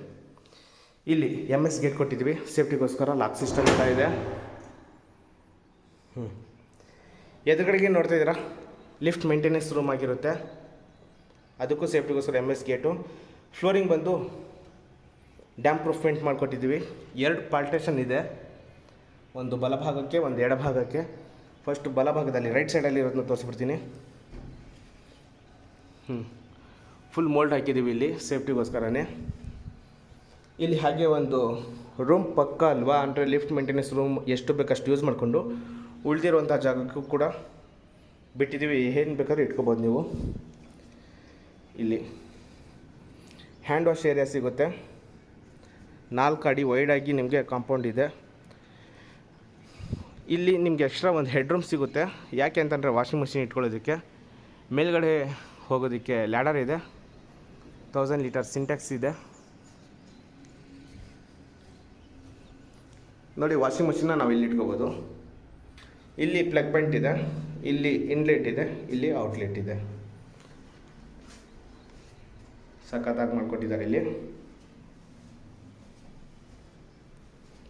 ಇಲ್ಲಿ MS ಗೇಟ್ ಕೊಟ್ಟಿದ್ದೀವಿ, ಸೇಫ್ಟಿಗೋಸ್ಕರ ಲಾಕ್ ಸಿಸ್ಟಮ್ ಎಲ್ಲ ಇದೆ. ಎದುರುಗಡೆಗೆ ನೋಡ್ತಾ ಇದ್ದೀರಾ ಲಿಫ್ಟ್ ಮೇಂಟೆನೆನ್ಸ್ ರೂಮ್ ಆಗಿರುತ್ತೆ, ಅದಕ್ಕೂ ಸೇಫ್ಟಿಗೋಸ್ಕರ MS ಗೇಟು. ಫ್ಲೋರಿಂಗ್ ಬಂದು ಡ್ಯಾಮ್ ಪ್ರೂಫ್ ಪೇಂಟ್ ಮಾಡಿಕೊಟ್ಟಿದ್ದೀವಿ. 2 ಪಾರ್ಟೇಷನ್ ಇದೆ, ಒಂದು ಬಲಭಾಗಕ್ಕೆ ಒಂದು ಎಡಭಾಗಕ್ಕೆ. ಫಸ್ಟ್ ಬಲಭಾಗದಲ್ಲಿ ರೈಟ್ ಸೈಡಲ್ಲಿ ಇರೋದನ್ನ ತೋರಿಸ್ಬಿಡ್ತೀನಿ. ಫುಲ್ ಮೋಲ್ಡ್ ಹಾಕಿದ್ದೀವಿ ಇಲ್ಲಿ ಸೇಫ್ಟಿಗೋಸ್ಕರನೇ. ಇಲ್ಲಿ ಹಾಗೆ ಒಂದು ರೂಮ್ ಪಕ್ಕ ಅಲ್ವಾ, ಅಂದರೆ ಲಿಫ್ಟ್ ಮೇಂಟೆನೆನ್ಸ್ ರೂಮ್ ಎಷ್ಟು ಬೇಕಷ್ಟು ಯೂಸ್ ಮಾಡಿಕೊಂಡು ಉಳಿದಿರುವಂಥ ಜಾಗಕ್ಕೂ ಕೂಡ ಬಿಟ್ಟಿದ್ದೀವಿ. ಏನು ಬೇಕಾದ್ರೂ ಇಟ್ಕೋಬೋದು ನೀವು. ಇಲ್ಲಿ ಹ್ಯಾಂಡ್ ವಾಶ್ ಏರಿಯಾ ಸಿಗುತ್ತೆ. 4 ಅಡಿ ವೈಡಾಗಿ ನಿಮಗೆ ಕಾಂಪೌಂಡ್ ಇದೆ. ಇಲ್ಲಿ ನಿಮಗೆ ಎಕ್ಸ್ಟ್ರಾ ಒಂದು ಹೆಡ್ರೂಮ್ ಸಿಗುತ್ತೆ. ಯಾಕೆ ಅಂತಂದರೆ ವಾಷಿಂಗ್ ಮಿಷಿನ್ ಇಟ್ಕೊಳ್ಳೋದಕ್ಕೆ. ಮೇಲ್ಗಡೆ ಹೋಗೋದಕ್ಕೆ ಲ್ಯಾಡರ್ ಇದೆ. 1000 ಲೀಟರ್ ಸಿಂಟ್ಯಾಕ್ಸ್ ಇದೆ. ನೋಡಿ, ವಾಷಿಂಗ್ ಮಿಷಿನ್ನ ನಾವು ಇಲ್ಲಿ ಇಟ್ಕೋಬೋದು. ಇಲ್ಲಿ ಪ್ಲಗ್ ಪಾಯಿಂಟ್ ಇದೆ, ಇಲ್ಲಿ ಇನ್ಲೆಟ್ ಇದೆ, ಇಲ್ಲಿ ಔಟ್ಲೆಟ್ ಇದೆ. ಸಖತ್ತಾಗಿ ಮಾಡಿಕೊಟ್ಟಿದ್ದಾರೆ ಇಲ್ಲಿ.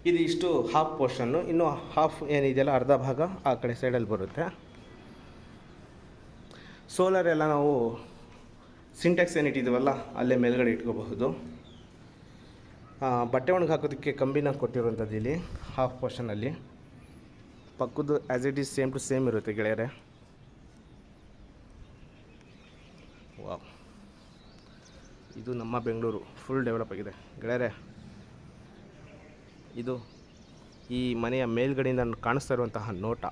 ಇದು ಇಷ್ಟು ಹಾಫ್ ಪೋರ್ಷನ್ನು, ಇನ್ನು ಹಾಫ್ ಏನಿದೆಯಲ್ಲ ಅರ್ಧ ಭಾಗ ಆ ಕಡೆ ಸೈಡಲ್ಲಿ ಬರುತ್ತೆ. ಸೋಲಾರ್ ಎಲ್ಲ ನಾವು ಸಿಂಟ್ಯಾಕ್ಸ್ ಏನಿಟ್ಟಿದ್ದೀವಲ್ಲ ಅಲ್ಲೇ ಮೇಲ್ಗಡೆ ಇಟ್ಕೋಬಹುದು. ಬಟ್ಟೆ ಒಣಗಿ ಹಾಕೋದಕ್ಕೆ ಕಂಬಿನ ಕೊಟ್ಟಿರುವಂಥದ್ದು ಇಲ್ಲಿ ಹಾಫ್ ಪೋರ್ಷನಲ್ಲಿ. ಪಕ್ಕದ್ದು as it is same to same ಇರುತ್ತೆ ಗೆಳೆಯರೆ. ವಾವ್, ಇದು ನಮ್ಮ ಬೆಂಗಳೂರು ಫುಲ್ ಡೆವಲಪ್ ಆಗಿದೆ ಗೆಳೆಯರೆ. ಇದು ಈ ಮನೆಯ ಮೇಲ್ಗಡೆಯಿಂದ ಕಾಣಿಸ್ತಾ ಇರುವಂತಹ ನೋಟ.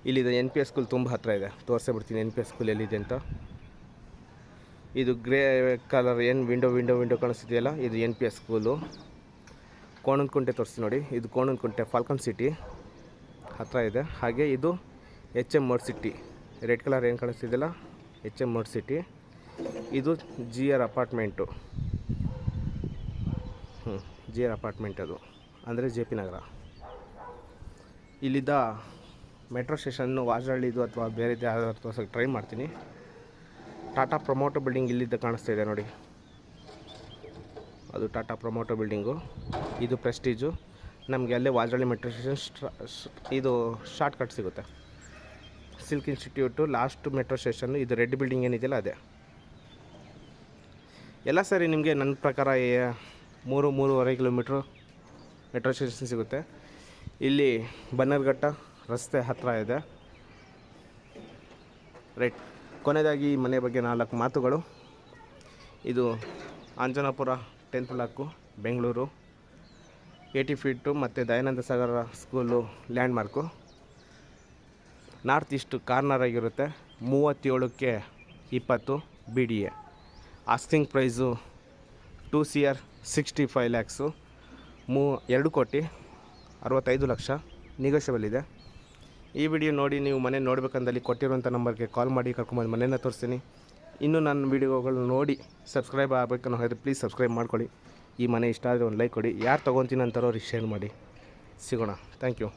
ಇಲ್ಲಿದೆ NPS ಸ್ಕೂಲ್ ತುಂಬ ಹತ್ತಿರ ಇದೆ, ತೋರಿಸೇ ಬಿಡ್ತೀನಿ NPS ಸ್ಕೂಲ್ ಎಲ್ಲಿದೆ ಅಂತ. ಇದು ಗ್ರೇ ಕಲರ್ ಏನು ವಿಂಡೋ ಕಾಣಿಸ್ತಿದೆಯಲ್ಲ, ಇದು NPS ಸ್ಕೂಲು. ಕೋಣನಕುಂಟೆ ತೋರಿಸ್ತೀನಿ ನೋಡಿ, ಇದು ಕೋಣನಕುಂಟೆ ಫಾಲ್ಕನ್ ಸಿಟಿ ಹತ್ತಿರ ಇದೆ. ಹಾಗೆ ಇದು HM mode city, red colour ಏನು ಕಾಣಿಸ್ತಿದೆಯಲ್ಲ HM ಮೋಡ್ ಸಿಟಿ. ಇದು GR ಅಪಾರ್ಟ್ಮೆಂಟು. GR ಅಪಾರ್ಟ್ಮೆಂಟ್ ಅದು, ಅಂದರೆ JP ನಗರ. ಇಲ್ಲಿದ್ದ ಮೆಟ್ರೋ ಸ್ಟೇಷನ್ನು ವಾಜಹಳ್ಳಿದು ಅಥವಾ ಬೇರೆದು ಯಾವ್ದಾದ್ರು ತೋರ್ಸೋಕ್ಕೆ ಟ್ರೈ ಮಾಡ್ತೀನಿ. ಟಾಟಾ ಪ್ರಮೋಟೋ ಬಿಲ್ಡಿಂಗ್ ಇಲ್ಲಿದ್ದ ಕಾಣಿಸ್ತಾ ಇದೆ ನೋಡಿ, ಅದು ಟಾಟಾ ಪ್ರಮೋಟೋ ಬಿಲ್ಡಿಂಗು. ಇದು ಪ್ರೆಸ್ಟೀಜು. ನಮಗೆ ಅಲ್ಲೇ ವಾಜಹಳ್ಳಿ ಮೆಟ್ರೋ ಸ್ಟೇಷನ್ ಇದು ಶಾರ್ಟ್ ಕಟ್ ಸಿಗುತ್ತೆ. Silk institute last metro station. ಇದು ರೆಡ್ ಬಿಲ್ಡಿಂಗ್ ಏನಿದೆಯಲ್ಲ ಅದೇ. ಎಲ್ಲ ಸರಿ ನಿಮಗೆ ನನ್ನ ಪ್ರಕಾರ 3-3.5 ಕಿಲೋಮೀಟ್ರು ಮೆಟ್ರೋ ಸ್ಟೇಷನ್ ಸಿಗುತ್ತೆ. ಇಲ್ಲಿ ಬನ್ನರ್ಘಟ್ಟ ರಸ್ತೆ ಹತ್ತಿರ ಇದೆ. ರೈಟ್, ಕೊನೆಯದಾಗಿ ಈ ಮನೆ ಬಗ್ಗೆ 4 ಮಾತುಗಳು. ಇದು ಆಂಜನಾಪುರ 10th ಬ್ಲಾಕು ಬೆಂಗಳೂರು. 80 ಫೀಟು ಮತ್ತು Dayananda Sagar school landmark. North east corner ಆಗಿರುತ್ತೆ. 37ಕ್ಕೆ 20 BDA. Asking price 2 CR 65 lakhs, 2,65,00,000 negotiable ಇದೆ. ಈ ವಿಡಿಯೋ ನೋಡಿ ನೀವು ಮನೆ ನೋಡಬೇಕಂದಲ್ಲಿ ಕೊಟ್ಟಿರುವಂಥ ನಂಬರ್ಗೆ ಕಾಲ್ ಮಾಡಿ ಕರ್ಕೊಂಬಂದು ಮನೆಯನ್ನು ತೋರಿಸ್ತೀನಿ. ಇನ್ನೂ ನನ್ನ ವೀಡಿಯೋಗಳು ನೋಡಿ ಸಬ್ಸ್ಕ್ರೈಬ್ ಆಗಬೇಕನ್ನೋ ಹೇಳಿದ್ರೆ ಪ್ಲೀಸ್ ಸಬ್ಸ್ಕ್ರೈಬ್ ಮಾಡ್ಕೊಳ್ಳಿ. ಈ ಮನೆ ಇಷ್ಟ ಆದರೆ ಒಂದು ಲೈಕ್ ಕೊಡಿ. ಯಾರು ತೊಗೊತೀನಿ ಅಂತಾರೋ ಅವ್ರಿಗೆ ಶೇರ್ ಮಾಡಿ. ಸಿಗೋಣ. Thank you.